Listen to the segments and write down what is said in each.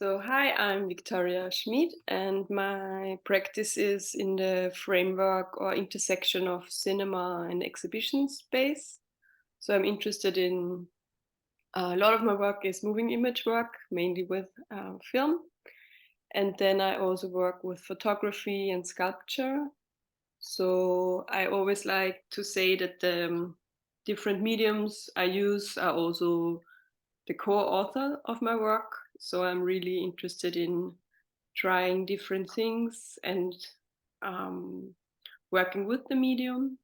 So, hi, I'm Viktoria Schmid, and my practice is in the framework or intersection of cinema and exhibition space. So, I'm interested in a lot of my work is moving image work, mainly with film. And then I also work with photography and sculpture. So, I always like to say that the different mediums I use are also the co-author of my work. So I'm really interested in trying different things and um, working with the medium.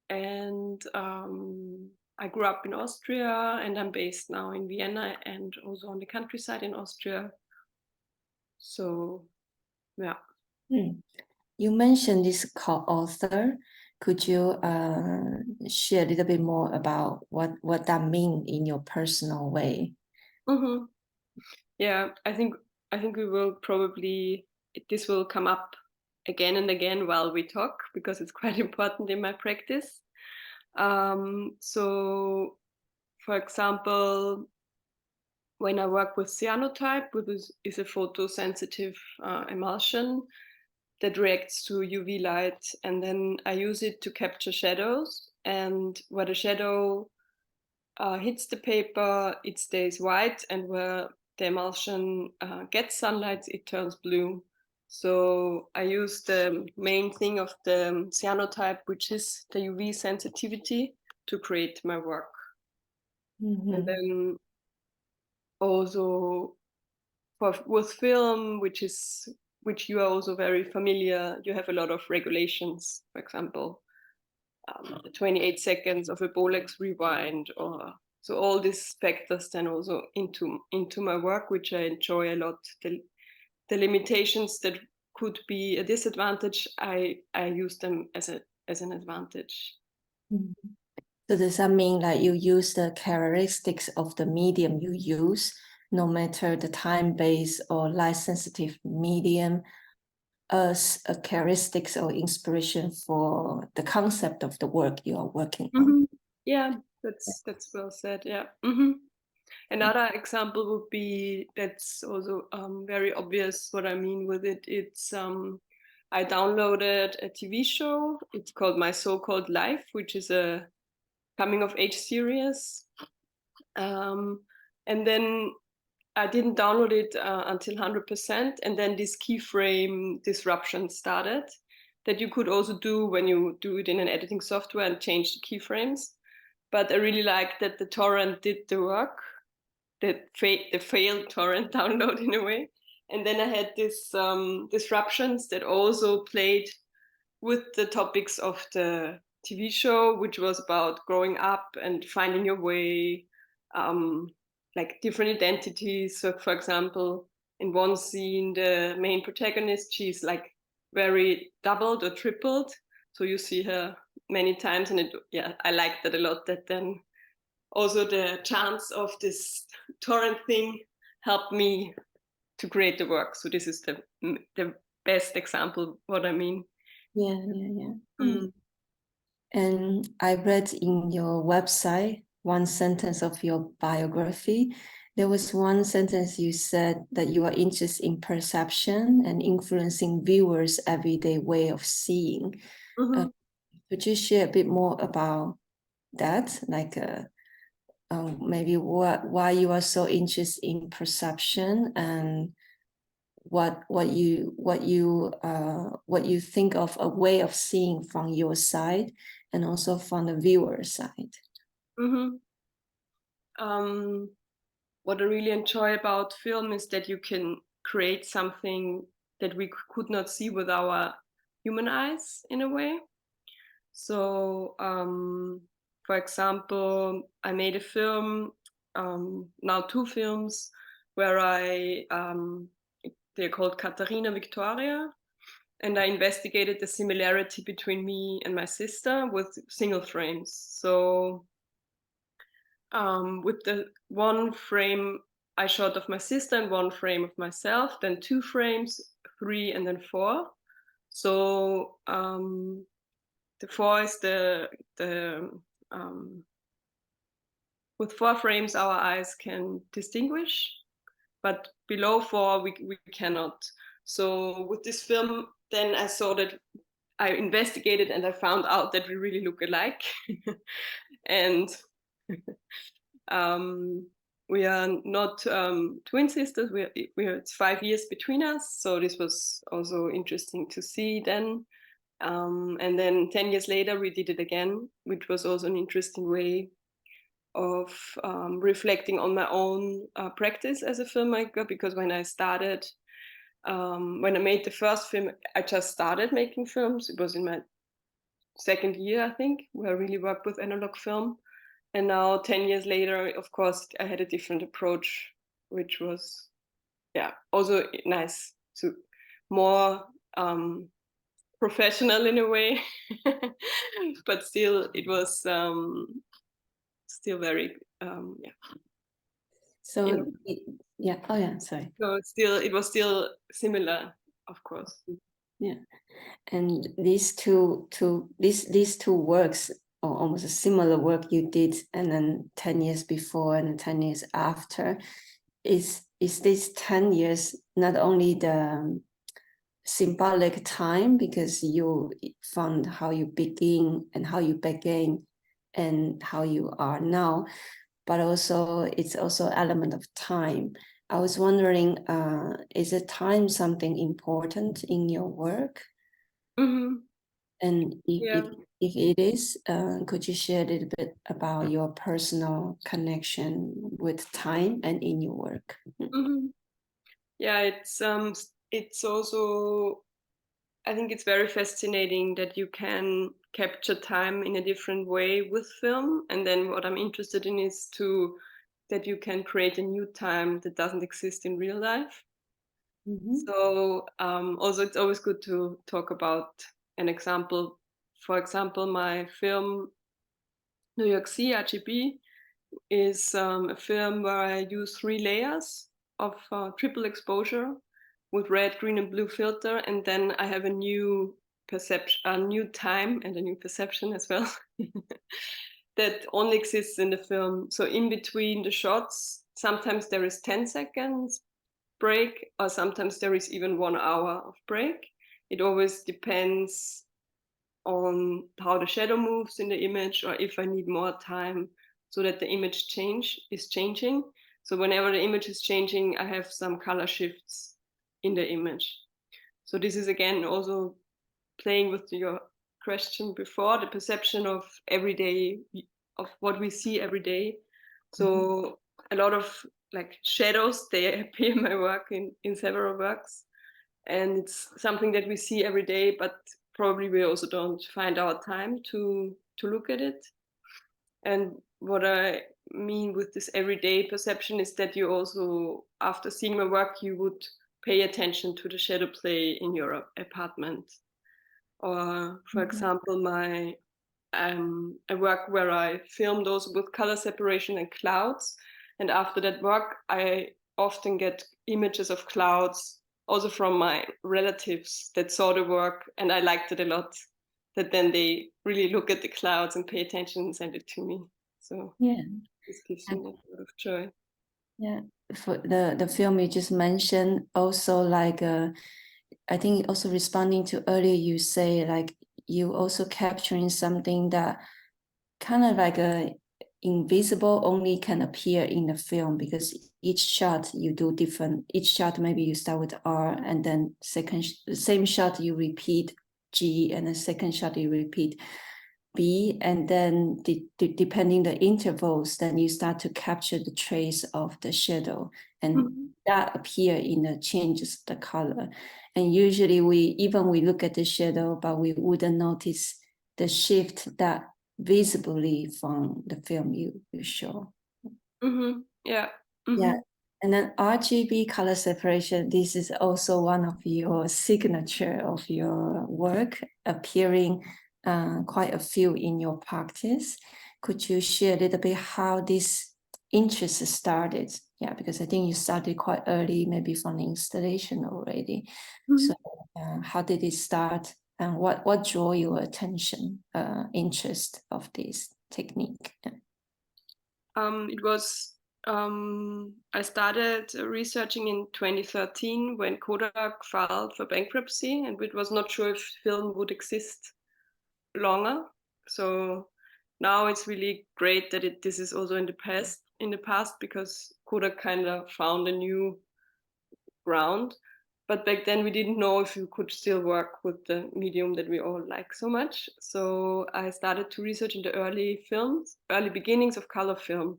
And I grew up in Austria and I'm based now in Vienna and also on the countryside in Austria. So, yeah. You mentioned this co-author. Could you share a little bit more about what that means in your personal way? Mm-hmm. Yeah, I think we will probably this will come up again and again while we talk because it's quite important in my practice. So, for example, when I work with cyanotype, which is a photosensitive emulsion that reacts to UV light, and then I use it to capture shadows. And where the shadow hits the paper, it stays white, and where the emulsion gets sunlight, it turns blue. So I use the main thing of the cyanotype, which is the UV sensitivity, to create my work. And then also with film, which you are also very familiar, you have a lot of regulations. For example, 28 seconds of a Bolex rewind, or so all these factors then also into my work, which I enjoy a lot. The limitations that could be a disadvantage, I use them as an advantage. So does that mean that you use the characteristics of the medium you use, no matter the time-based or light-sensitive medium, as a characteristics or inspiration for the concept of the work you are working on? Yeah, that's well said. Yeah. Another example would be that's also very obvious what I mean with it. It's I downloaded a TV show. It's called My So-Called Life, which is a coming of age series. And then I didn't download it until 100%, and then this keyframe disruption started that you could also do when you do it in an editing software and change the keyframes. But I really liked that the torrent did the work, the failed torrent download in a way. And then I had this disruptions that also played with the topics of the TV show, which was about growing up and finding your way, like different identities. So, for example, in one scene, the main protagonist, she's like very doubled or tripled. So you see her many times, and I like that a lot. That then also the chance of this torrent thing helped me to create the work. So this is the best example what I mean. Yeah. And I read in your website one sentence of your biography. There was one sentence you said that you are interested in perception and influencing viewers' everyday way of seeing. Could you share a bit more about that? Like maybe why you are so interested in perception and what you think of a way of seeing from your side and also from the viewer side. What I really enjoy about film is that you can create something that we could not see with our human eyes in a way. So, for example, I made a film, now two films, where they're called Katharina Victoria, and I investigated the similarity between me and my sister with single frames. So, with the one frame I shot of my sister and one frame of myself, then two frames, three, and then four. So the four is the with four frames our eyes can distinguish, but below 4 we cannot. So with this film, then I saw that I investigated and I found out that we really look alike. And we are not twin sisters. It's 5 years between us. So this was also interesting to see then. And then 10 years later, we did it again, which was also an interesting way of reflecting on my own practice as a filmmaker. Because when I started, when I made the first film, I just started making films. It was in my second year, I think, where I really worked with analog film. And now 10 years later, of course, I had a different approach, which was, yeah, also nice to more professional in a way. But still, it was still very, yeah. So, yeah, oh yeah, sorry. So still, it was still similar, of course. Yeah, and these two works, or almost a similar work you did, and then 10 years before and 10 years after, is this 10 years not only the symbolic time because you found how you begin and how you began and how you are now, but also it's also element of time. I was wondering, is it time something important in your work? Mm-hmm. And Yeah. if it is, could you share a little bit about your personal connection with time and in your work? Mm-hmm. Yeah, it's also, I think it's very fascinating that you can capture time in a different way with film. And then what I'm interested in is that you can create a new time that doesn't exist in real life. Mm-hmm. So also it's always good to talk about an example. For example, my film New York Sea RGB is a film where I use 3 layers of triple exposure with red, green, and blue filter, and then I have a new perception, a new time, and a new perception as well that only exists in the film. So in between the shots, sometimes there is 10 seconds break, or sometimes there is even 1 hour of break. It always depends on how the shadow moves in the image, or if I need more time so that the image is changing. So whenever the image is changing, I have some color shifts in the image. So this is again also playing with your question before, the perception of everyday, of what we see every day. So a lot of like shadows, they appear in my work, in several works, and it's something that we see every day, but probably we also don't find our time to look at it. And what I mean with this everyday perception is that you also, after seeing my work, you would pay attention to the shadow play in your apartment. Or for example, my a work where I filmed also with color separation and clouds. And after that work, I often get images of clouds also from my relatives that saw the work, and I liked it a lot. That then they really look at the clouds and pay attention and send it to me. So Yeah, this gives me a lot of joy. yeah. For the film you just mentioned, also like I think also responding to earlier you say like you also capturing something that kind of like a invisible only can appear in the film because each shot you do different. Each shot maybe you start with R and then same shot you repeat G and the second shot you repeat B, and then depending the intervals, then you start to capture the trace of the shadow, and that appear in the changes of the color. And usually we look at the shadow, but we wouldn't notice the shift that visibly from the film you show. Yeah. Yeah. And then RGB color separation, this is also one of your signature of your work, appearing quite a few in your practice. Could you share a little bit how this interest started? Yeah, because I think you started quite early, maybe from the installation already. So how did it start, and what drew your attention, interest of this technique? It was I started researching in 2013 when Kodak filed for bankruptcy, and we was not sure if film would exist longer. So now it's really great that this is also in the past because Kodak kind of found a new ground. But back then we didn't know if you could still work with the medium that we all like so much. So I started to research in the early beginnings of color film.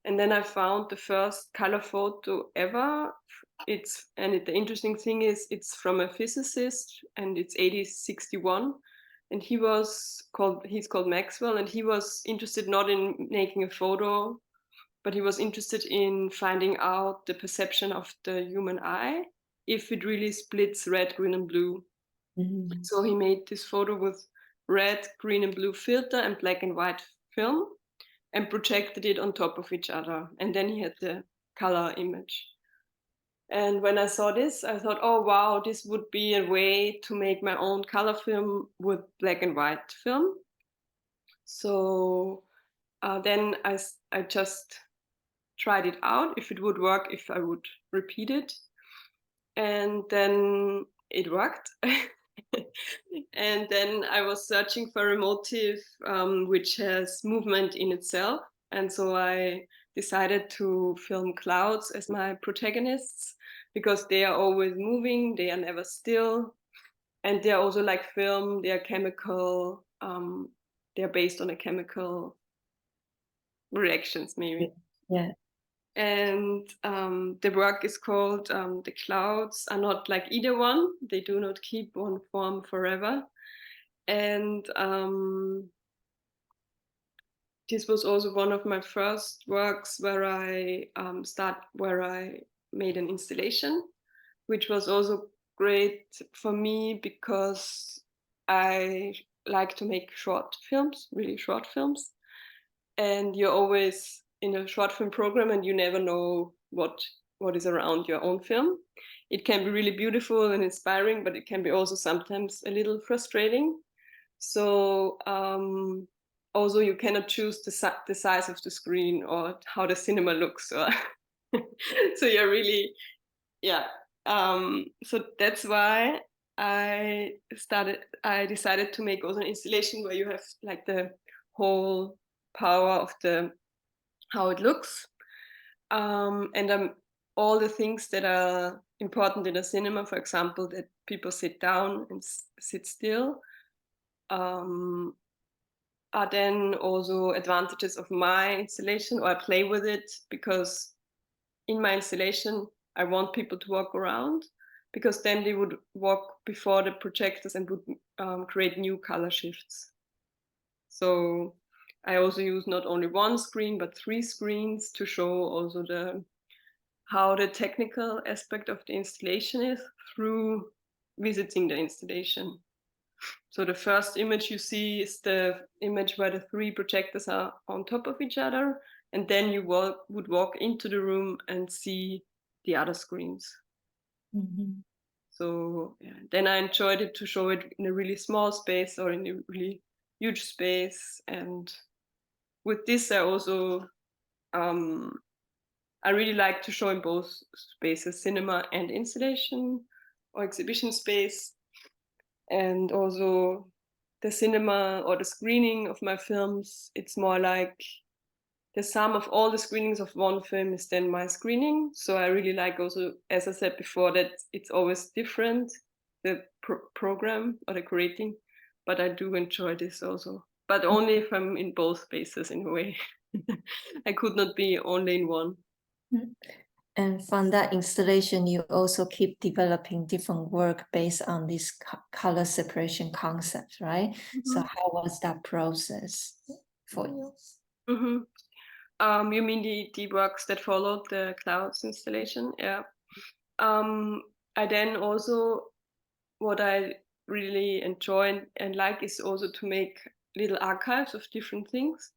And then I found the first color photo ever. The interesting thing is it's from a physicist and it's 8061. And he's called Maxwell, and he was interested not in making a photo, but he was interested in finding out the perception of the human eye, if it really splits red, green, and blue. Mhm. So he made this photo with red, green, and blue filter and black and white film and projected it on top of each other. And then he had the color image. And when I saw this, I thought, oh, wow, this would be a way to make my own color film with black and white film. So then I just tried it out, if it would work, if I would repeat it. And then it worked. And then I was searching for a motif which has movement in itself. And so I decided to film clouds as my protagonists because they are always moving, they are never still. And they're also like film, they are chemical, they're based on a chemical reactions, maybe. Yeah. And the work is called The Clouds Are Not Like Either One. They do not keep one form forever. And this was also one of my first works where I made an installation, which was also great for me because I like to make short films, really short films. And you're always in a short film program and you never know what is around your own film. It can be really beautiful and inspiring, but it can be also sometimes a little frustrating. So also you cannot choose the size of the screen or how the cinema looks, or so you're really, yeah. So that's why I decided to make also an installation where you have like the whole power of the how it looks, and all the things that are important in a cinema, for example, that people sit down and sit still, um, are then also advantages of my installation, or I play with it because in my installation I want people to walk around, because then they would walk before the projectors and would create new color shifts. So I also use not only one screen but 3 screens to show also how the technical aspect of the installation is through visiting the installation. So the first image you see is the image where the 3 projectors are on top of each other, and then you would walk into the room and see the other screens. Mhm. So yeah, then I enjoyed it to show it in a really small space or in a really huge space. And with this, I really like to show in both spaces, cinema and installation or exhibition space. And also the cinema or the screening of my films, it's more like the sum of all the screenings of one film is then my screening. So I really like also, as I said before, that it's always different, the program or the creating, but I do enjoy this also, but only if I'm in both spaces in a way. I could not be only in one. And from that installation, you also keep developing different work based on this color separation concept, right? So how was that process for you? You mean the works that followed the clouds installation? Yeah. I then also, what I really enjoy and like is also to make little archives of different things.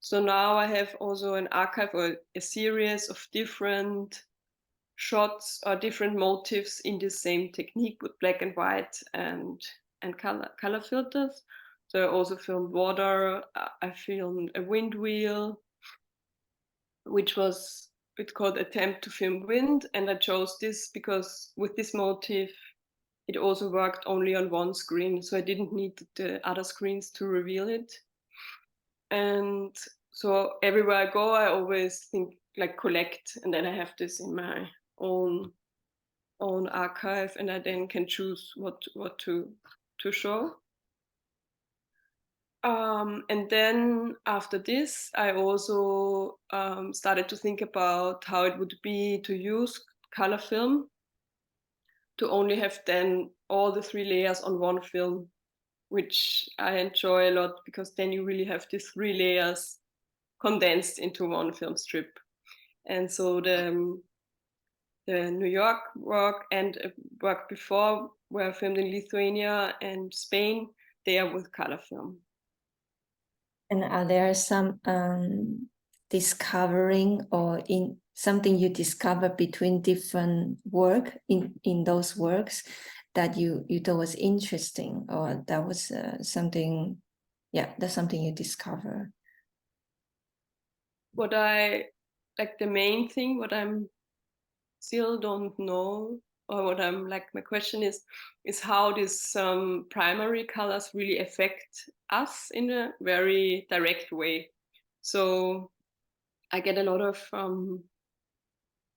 So now I have also an archive or a series of different shots or different motifs in the same technique with black and white and color filters. So I also filmed water. I filmed a wind wheel, which was it's called Attempt to Film Wind, and I chose this because with this motif, it also worked only on one screen, so I didn't need the other screens to reveal it. And so everywhere I go, I always think like collect, and then I have this in my own archive, and I then can choose what to show. And then after this, I also started to think about how it would be to use color film, to only have then all the 3 layers on one film, which I enjoy a lot, because then you really have these 3 layers condensed into one film strip. And so the New York work and work before were filmed in Lithuania and Spain. They are with color film. And are there some discovering or in something you discover between different work in those works that you thought was interesting, or that was something, yeah, that's something you discover? What I like, the main thing, what I'm still don't know, or what I'm like, my question is how these primary colors really affect us in a very direct way. So I get a lot of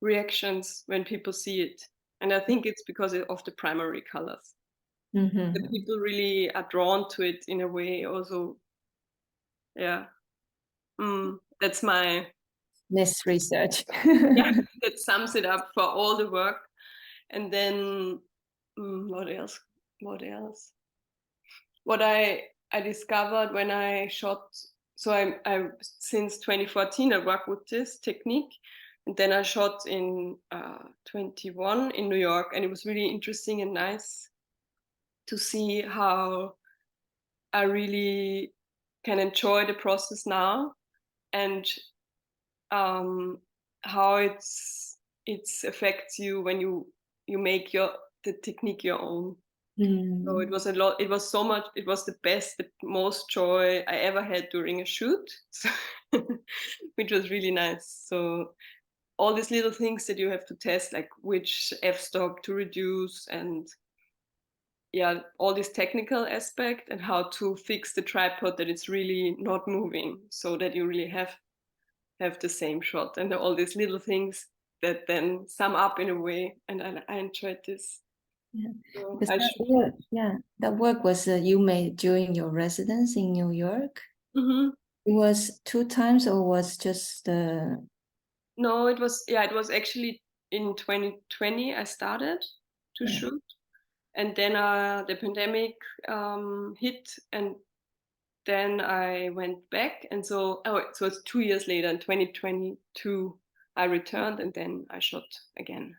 reactions when people see it, and I think it's because of the primary colors. Mm-hmm. The people really are drawn to it in a way also. Yeah. That's my This research. yeah, that sums it up for all the work. And then what else? What I discovered when I shot, so I since 2014 I work with this technique, and then I shot in 21 in New York, and it was really interesting and nice to see how I really can enjoy the process now, and how it affects you when you make the technique your own. So it was a lot. It was so much. It was the best, the most joy I ever had during a shoot, so which was really nice. So all these little things that you have to test, like which f-stop to reduce, and yeah, all this technical aspect, and how to fix the tripod that it's really not moving, so that you really have the same shot, and all these little things that then sum up in a way. And I enjoyed this. Yeah, So because that work was you made during your residence in New York. Mm-hmm. It was 2 times, or was just the? No, it was actually in 2020 I started to shoot, and then the pandemic hit, and then I went back, and so so it's 2 years later, in 2022 I returned, and then I shot again.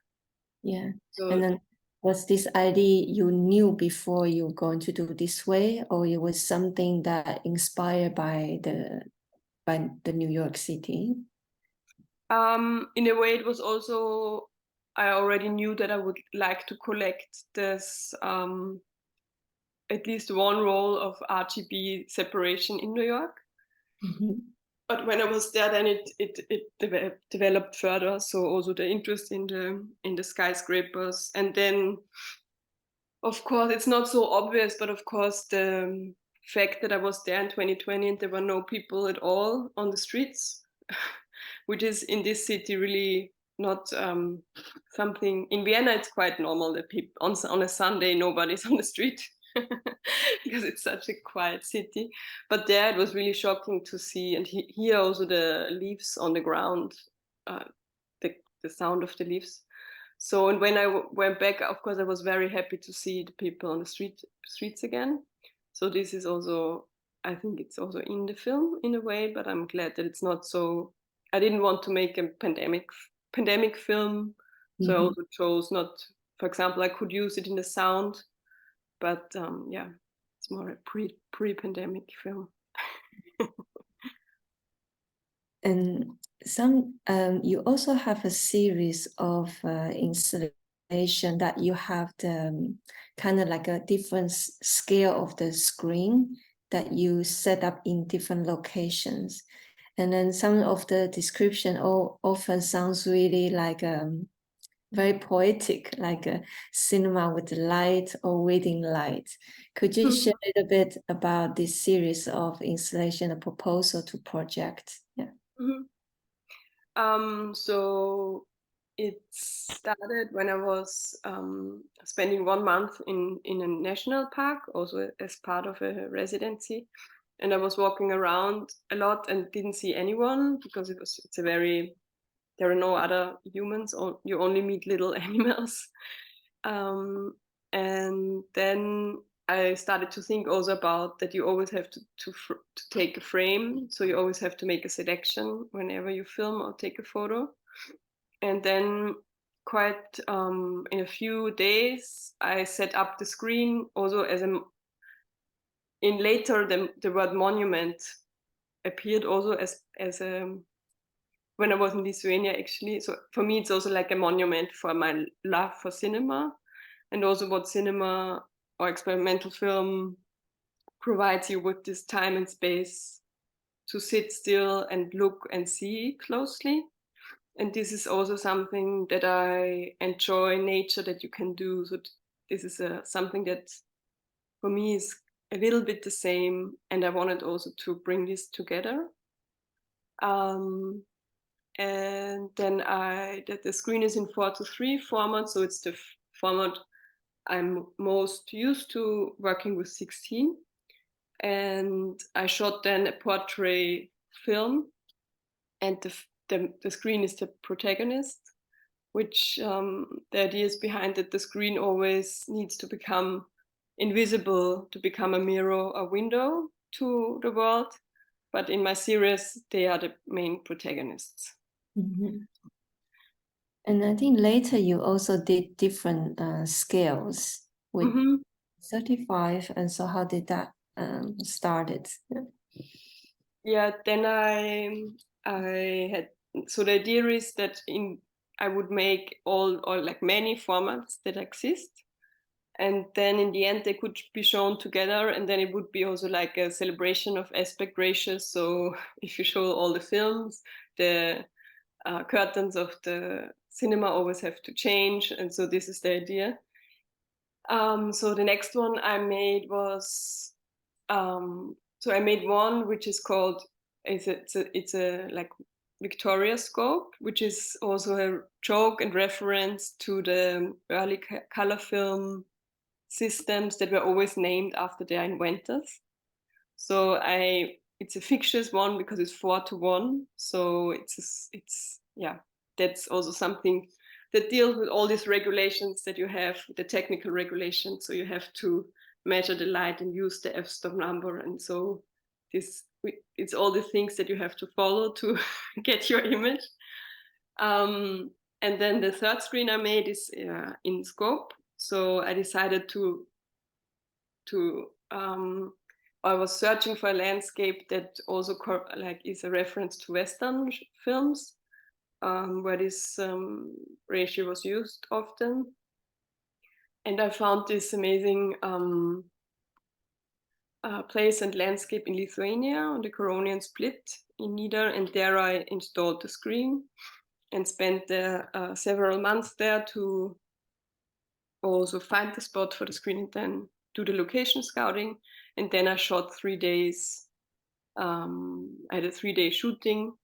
Yeah. So And then was this idea you knew before you were going to do this way, or it was something that inspired by the New York City? in a way it was also, I already knew that I would like to collect this at least one roll of RGB separation in New York. Mm-hmm. But when I was there, then it developed further. So also the interest in the skyscrapers, and then of course it's not so obvious, but of course the fact that I was there in 2020 and there were no people at all on the streets, which is in this city really not something. In Vienna, it's quite normal that people on a Sunday nobody's on the street because it's such a quiet city. But there it was really shocking to see, and hear also the leaves on the ground, uh, the sound of the leaves. So, and when I went back, of course, I was very happy to see the people on the streets again. So this is also, I think it's also in the film in a way, but I'm glad that it's not so. I didn't want to make a pandemic film, so I also chose not. For example, I could use it in the sound, but yeah, it's more a pre-pandemic film. And some you also have a series of installation that you have the kind of like a different scale of the screen that you set up in different locations. And then some of the description often sounds really like very poetic, like a cinema with light or waiting light. Could you share a little bit about this series of installation, a proposal to project? Yeah. So it started when I was spending 1 month in a national park, also as part of a residency. And I was walking around a lot and didn't see anyone because there are no other humans, or you only meet little animals. And then I started to think also about that you always have to take a frame. So you always have to make a selection whenever you film or take a photo. And then quite in a few days, I set up the screen also in later the word monument appeared also as a when I was in Lithuania, actually. So for me, it's also like a monument for my love for cinema, and also what cinema or experimental film provides you with this time and space to sit still and look and see closely. And this is also something that I enjoy in nature that you can do. So this is something that for me is a little bit the same, and I wanted also to bring this together. And then the screen is in 4:3 format, so it's the format I'm most used to, working with 16. And I shot then a portrait film, and the screen is the protagonist, which the idea is behind that the screen always needs to become invisible, to become a mirror, a window to the world. But in my series, they are the main protagonists. And I think later you also did different scales with 35. And so how did that started? Yeah, then I had, so the idea is that I would make all or like many formats that exist, and then in the end they could be shown together, and then it would be also like a celebration of aspect ratios. So if you show all the films, the curtains of the cinema always have to change, and so this is the idea. So the next one I made was so I made one which is called it's a like Viktoria scope, which is also a joke and reference to the early color film systems that were always named after their inventors. So it's a fictitious one because it's 4:1. So it's yeah, that's also something that deals with all these regulations that you have, the technical regulations. So you have to measure the light and use the f-stop number, and so it's all the things that you have to follow to get your image. And then the third screen I made is in scope. So I decided to I was searching for a landscape that also like is a reference to Western films, where this ratio was used often. And I found this amazing place and landscape in Lithuania on the Curonian Split in Nidar, and there I installed the screen and spent several months there to also find the spot for the screen and then do the location scouting. And then I shot 3 days. I had a 3-day shooting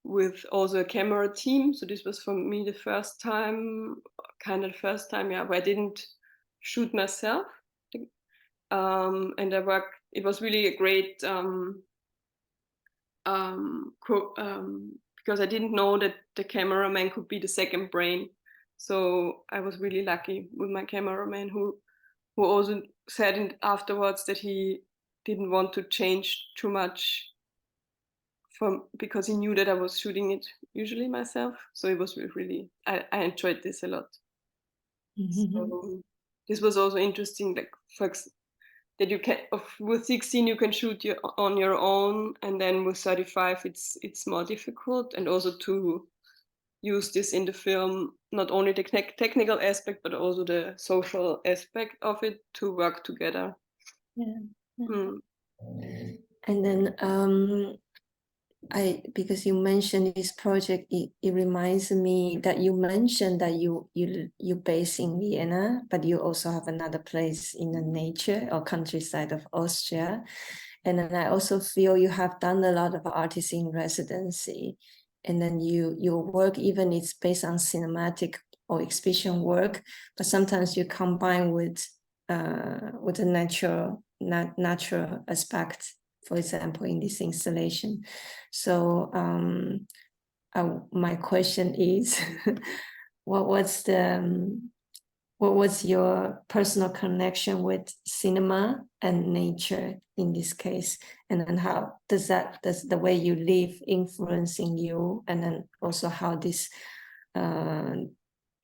with also a camera team. So this was for me the first time, yeah, where I didn't shoot myself. And it was really a great, because I didn't know that the cameraman could be the second brain. So I was really lucky with my cameraman who also said afterwards that he didn't want to change too much because he knew that I was shooting it usually myself. So it was really, I enjoyed this a lot. So this was also interesting, like that you can, with 16 you can shoot on your own, and then with 35 it's more difficult, and also to use this in the film, not only the technical aspect but also the social aspect of it, to work together. And then because you mentioned this project, it reminds me that you mentioned that you base in Vienna, but you also have another place in the nature or countryside of Austria. And then I also feel you have done a lot of artists in residency. And then your work, even it's based on cinematic or exhibition work, but sometimes you combine with a natural aspect, for example, in this installation. So my question is, what was your personal connection with cinema and nature in this case? And then how does the way you live influencing you? And then also how this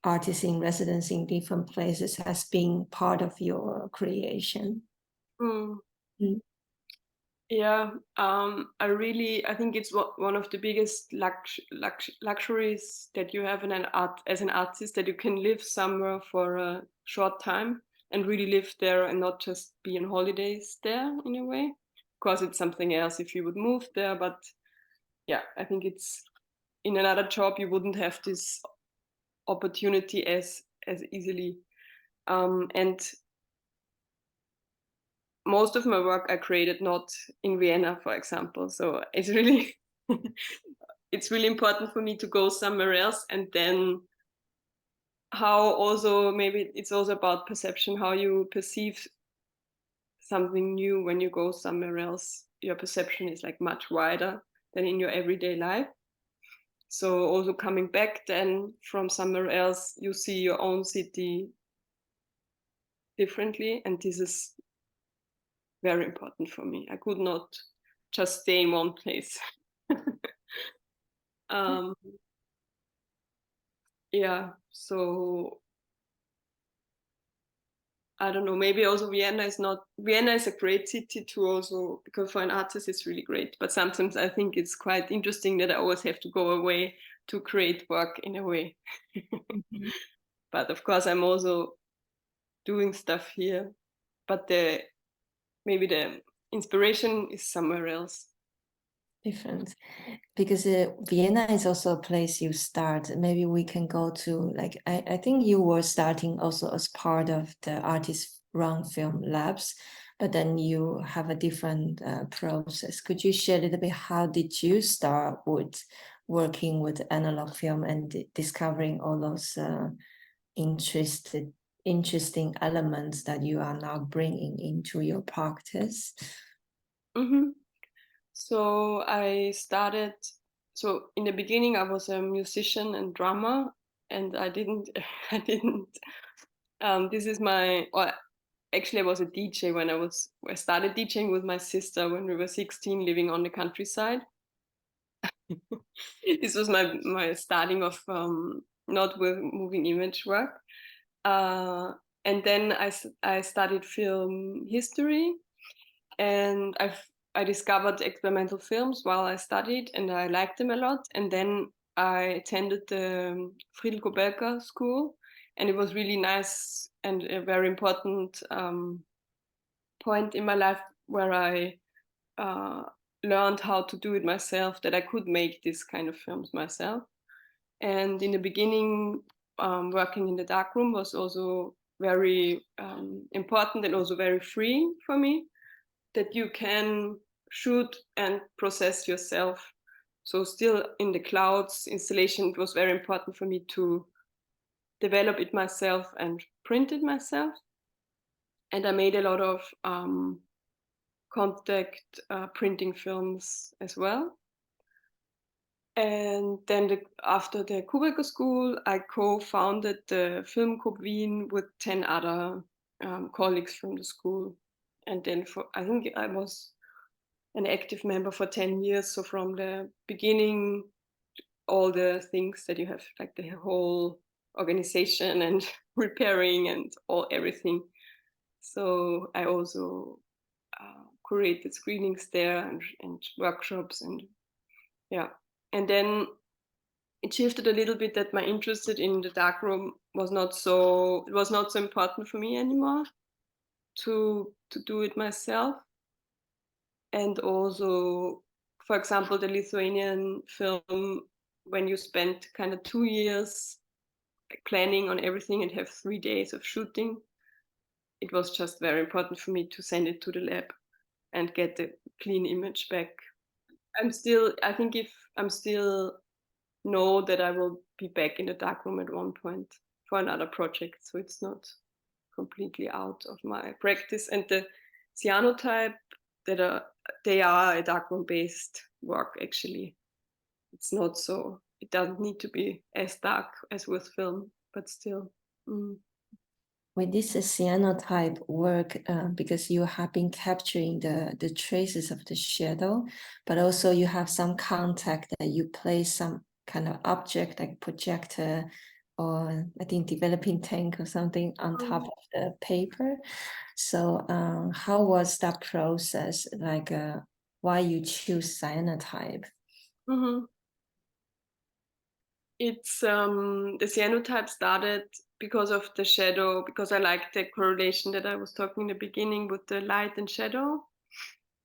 artist in residence in different places has been part of your creation? Mm. Mm. Yeah, I think it's one of the biggest luxuries that you have in as an artist, that you can live somewhere for a short time and really live there and not just be on holidays there in a way. Of course, it's something else if you would move there, but yeah, I think it's in another job you wouldn't have this opportunity as easily. And most of my work I created not in Vienna, for example. So it's really it's really important for me to go somewhere else. And then how also, maybe it's also about perception, how you perceive something new when you go somewhere else. Your perception is like much wider than in your everyday life. So also coming back then from somewhere else, you see your own city differently, and this is very important for me. I could not just stay in one place. um, yeah, so I don't know, maybe also Vienna is a great city to also, because for an artist it's really great, but sometimes I think it's quite interesting that I always have to go away to create work in a way. Mm-hmm. But of course I'm also doing stuff here, but maybe the inspiration is somewhere else. Different, because Vienna is also a place you start. Maybe we can go to, like, I think you were starting also as part of the artist run film labs, but then you have a different process. Could you share a little bit, how did you start with working with analog film and discovering all those interesting elements that you are now bringing into your practice? Mm-hmm. So so in the beginning I was a musician and drummer, and I didn't, this is or actually I was a DJ I started DJing with my sister when we were 16, living on the countryside. This was my starting of not with moving image work. And then I studied film history, and I discovered experimental films while I studied, and I liked them a lot. And then I attended the Friedl Kubelka School, and it was really nice and a very important point in my life where I uh, learned how to do it myself, that I could make this kind of films myself. And in the beginning, working in the darkroom was also very important and also very freeing for me, that you can shoot and process yourself. So still in the clouds installation, it was very important for me to develop it myself and print it myself. And I made a lot of contact printing films as well. And then after the Kubelka School, I co-founded the Film Club Wien with 10 other colleagues from the school. And then I think I was an active member for 10 years. So from the beginning, all the things that you have, like the whole organization and repairing and everything. So I also created screenings there and workshops, and yeah. And then it shifted a little bit, that my interest in the darkroom was not so important for me anymore to do it myself. And also for example, the Lithuanian film, when you spend kind of 2 years planning on everything and have 3 days of shooting, it was just very important for me to send it to the lab and get the clean image back. I think if I'm still know that I will be back in the darkroom at one point for another project, so it's not completely out of my practice. And the cyanotype they are a darkroom based work actually. It's not so, it doesn't need to be as dark as with film, but still. With this cyanotype work, because you have been capturing the traces of the shadow, but also you have some contact that you place some kind of object like projector or I think developing tank or something on top of the paper. So how was that process? Like why you choose cyanotype? It's the cyanotype started because of the shadow, because I liked the correlation that I was talking in the beginning with the light and shadow.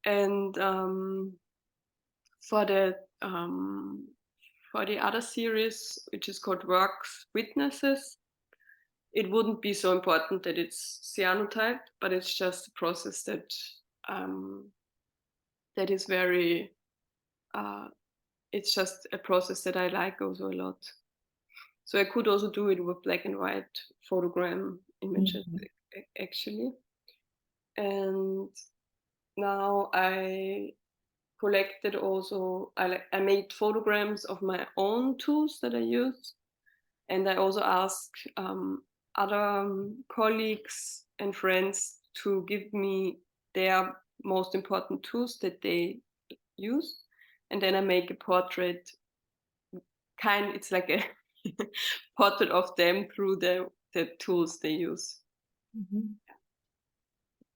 And for the other series, which is called Works Witnesses, it wouldn't be so important that it's cyanotyped, but it's just a process that that is very it's just a process that I like also a lot. So I could also do it with black and white photogram images actually. And now I collected also, I made photograms of my own tools that I use. And I also asked other colleagues and friends to give me their most important tools that they use. And then I make a portrait, it's like a portrait of them through the tools they use.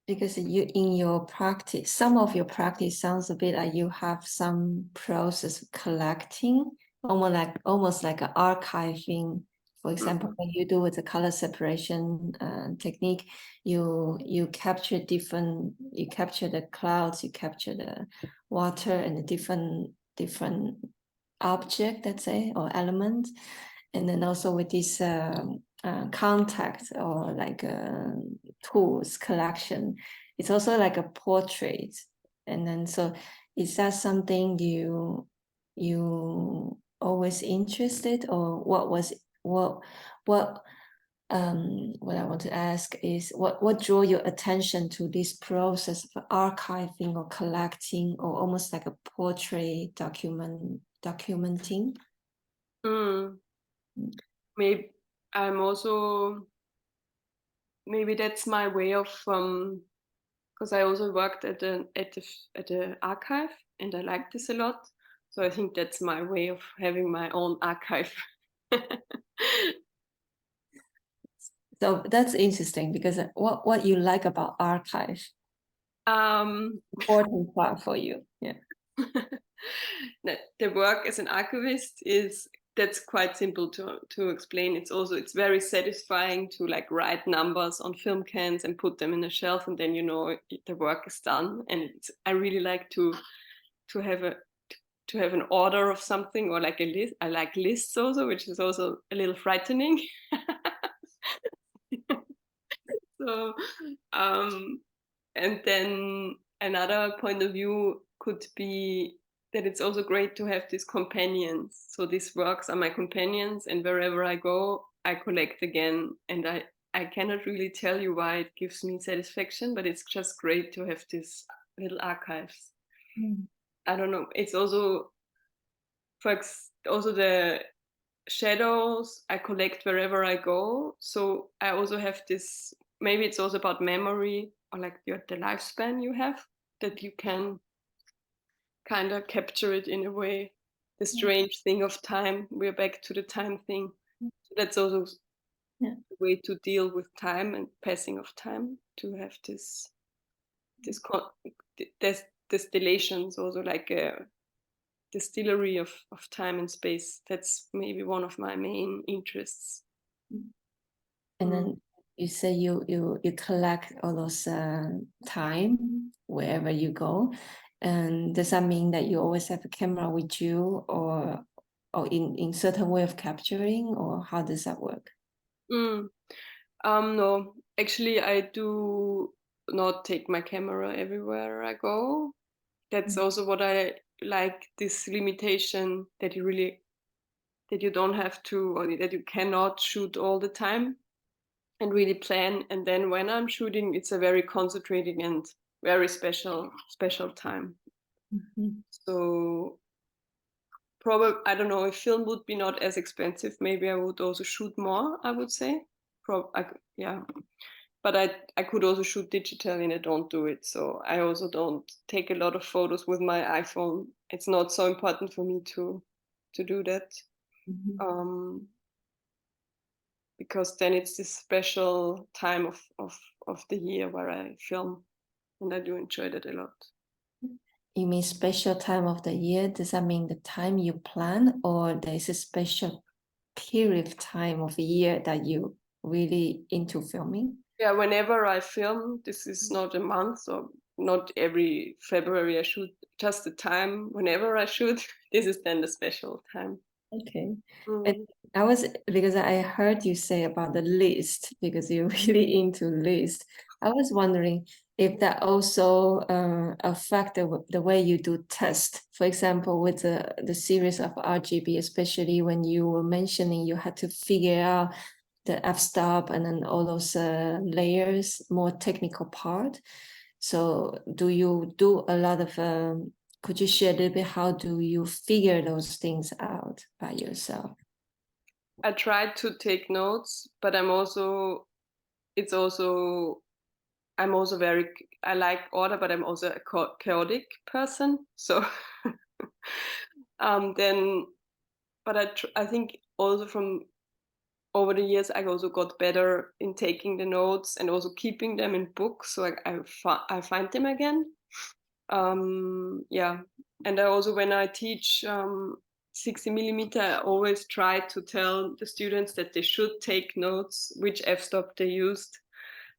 Because you in your practice, some of your practice sounds a bit like you have some process of collecting, almost like an archiving. For example, when you do with the color separation technique, you capture you capture the clouds, you capture the water and the different object, let's say, or elements. And then also with this contact or like tools collection, it's also like a portrait. And then so is that something you always interested, or what I want to ask is what drew your attention to this process of archiving or collecting or almost like a portrait documenting? Maybe maybe that's my way of because I also worked at the archive and I like this a lot. So I think that's my way of having my own archive. So that's interesting because what you like about archive? Important part for you, yeah. The work as an archivist that's quite simple to explain. It's very satisfying to like write numbers on film cans and put them in a shelf, and then the work is done. And I really like to have an order of something or like a list. I like lists also, which is also a little frightening. So, and then another point of view could be that it's also great to have these companions. So these works are my companions, and wherever I go, I collect again. And I cannot really tell you why it gives me satisfaction, but it's just great to have these little archives. I don't know. It's also, also the shadows I collect wherever I go. So I also have this, maybe it's also about memory or like the lifespan you have, that you can kind of capture it in a way. The strange thing of time, we're back to the time thing. So that's also a way to deal with time and passing of time, to have this distillations, also like a distillery of time and space. That's maybe one of my main interests. And then you say you collect all those time wherever you go. And does that mean that you always have a camera with you, or in certain way of capturing, or how does that work? No, actually, I do not take my camera everywhere I go. That's also what I like, this limitation that you don't have to, or that you cannot shoot all the time and really plan. And then when I'm shooting, it's a very concentrated and very special time. Mhm. So probably, I don't know, if film would be not as expensive, maybe I would also shoot more, I would say. Yeah. But I could also shoot digitally and I don't do it. So I also don't take a lot of photos with my iPhone. It's not so important for me to do that. Mhm. Because then it's this special time of the year where I film, and I do enjoy that a lot. You mean special time of the year? Does that mean the time you plan, or there is a special period of time of the year that you really into filming? Yeah, whenever I film, this is not a month or not every February I shoot, just the time whenever I shoot, this is then the special time. Okay. And Mm. because I heard you say about the list, because you're really into list. I was wondering if that also affect the way you do test. For example, with the series of RGB, especially when you were mentioning you had to figure out the f-stop and then all those layers, more technical part. So do you do a lot of could you share a little bit how do you figure those things out by yourself? I try to take notes, but it's also, I'm also very, I like order, but I'm also a chaotic person. So then, but I think also from over the years, I also got better in taking the notes and also keeping them in books, so I find them again. Yeah, and I also, when I teach 60 millimeter, I always try to tell the students that they should take notes which f-stop they used,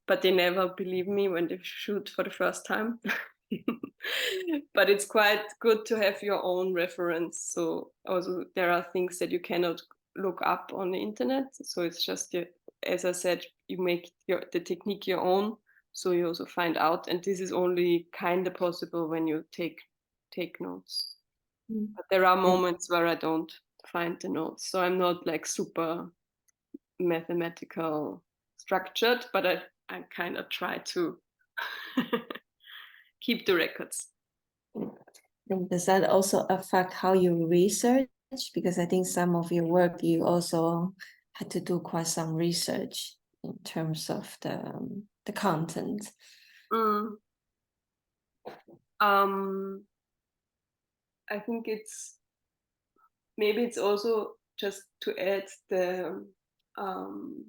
but they never believe me when they shoot for the first time. But it's quite good to have your own reference. So also there are things that you cannot look up on the internet. So it's just, as I said, you make the technique your own. So you also find out, and this is only kind of possible when you take notes. But there are And moments where I don't find the notes. So I'm not like super mathematical structured, but I kind of try to keep the records. and does that also affect how you research? Because I think some of your work you also had to do quite some research in terms of the content. Mm. I think maybe it's also just to add um,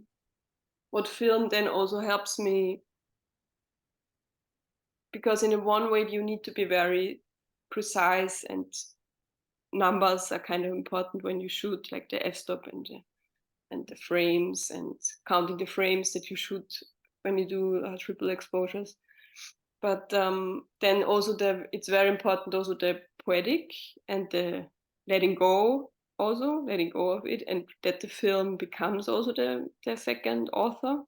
what film then also helps me, because in a one way you need to be very precise, and numbers are kind of important when you shoot, like the f-stop and the frames, and counting the frames that you shoot when you do triple exposures. But then also it's very important also the poetic and the letting go, also letting go of it, and that the film becomes also the second author.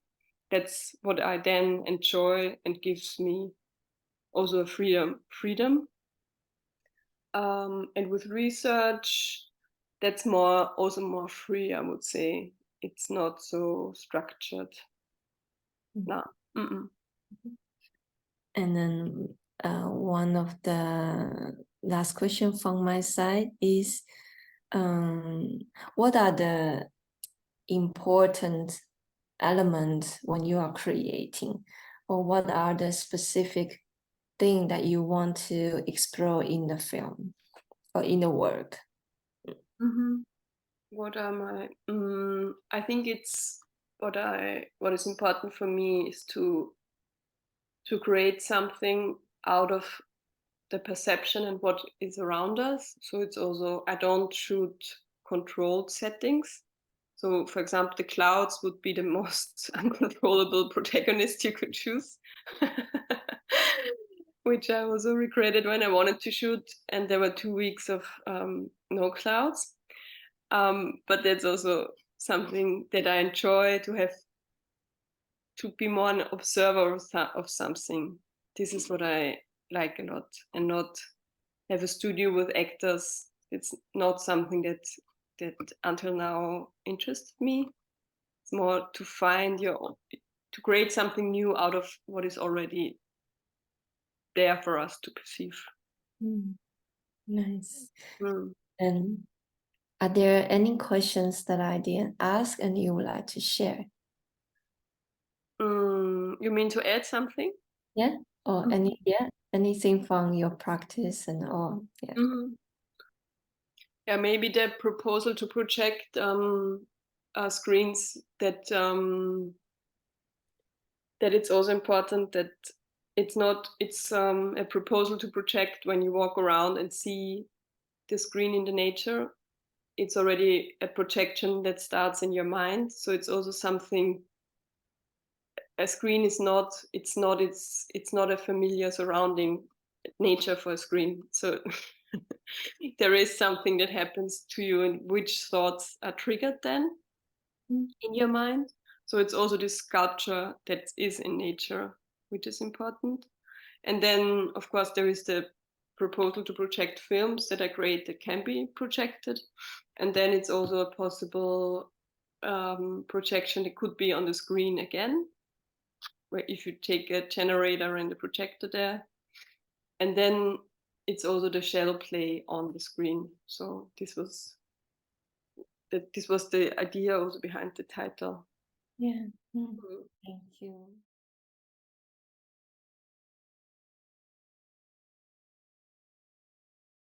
That's what I then enjoy and gives me also a freedom. And with research, that's also more free, I would say. It's not so structured. No. Mm-mm. And then one of the last question from my side is, what are the important elements when you are creating, or what are the specific thing that you want to explore in the film or in the work? Mm-hmm. What am I? I think it's what is important for me is to create something out of the perception and what is around us. So it's also, I don't shoot controlled settings. So for example, the clouds would be the most uncontrollable protagonist you could choose. which I also regretted when I wanted to shoot, and there were 2 weeks of no clouds. But that's also something that I enjoy, to be more an observer of something. This is what I like a lot, and not have a studio with actors. It's not something that until now interested me. It's more to find to create something new out of what is already there for us to perceive. Nice. Mm. And are there any questions that I didn't ask and you would like to share? You mean to add something? Yeah? Or anything from your practice and all? Yeah. Mm-hmm. Yeah, maybe the proposal to project screens, that it's also important that it's a proposal to project when you walk around and see the screen in the nature. It's already a projection that starts in your mind. So it's also something. A screen is not. It's not a familiar surrounding nature for a screen. So there is something that happens to you, and which thoughts are triggered then in your mind. So it's also this sculpture that is in nature, which is important. And then, of course, there is the proposal to project films that are great that can be projected. And then it's also a possible projection that could be on the screen again, where if you take a generator and a projector there. And then it's also the shadow play on the screen. So this was the idea also behind the title. Yeah. Mm. Thank you.